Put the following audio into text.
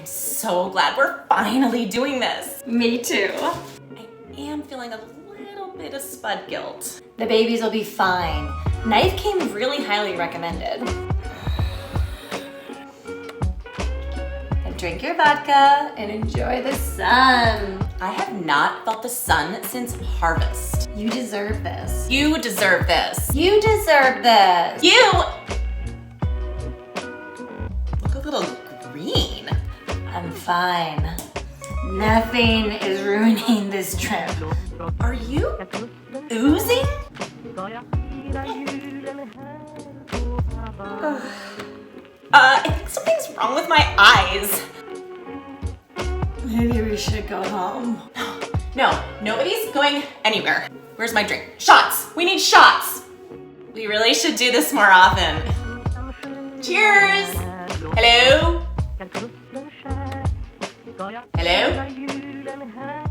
I'm so glad we're finally doing this. Me too. I am feeling a little bit of spud guilt. The babies will be fine. Knife came really highly recommended. And drink your vodka and enjoy the sun. I have not felt the sun since harvest. You deserve this. You deserve this. You deserve this. You look a little green. I'm fine. Nothing is ruining this trip. Are you oozing? I think something's wrong with my eyes. Maybe we should go home. No, nobody's going anywhere. Where's my drink? Shots! We need shots! We really should do this more often. Cheers! Hello? Hello?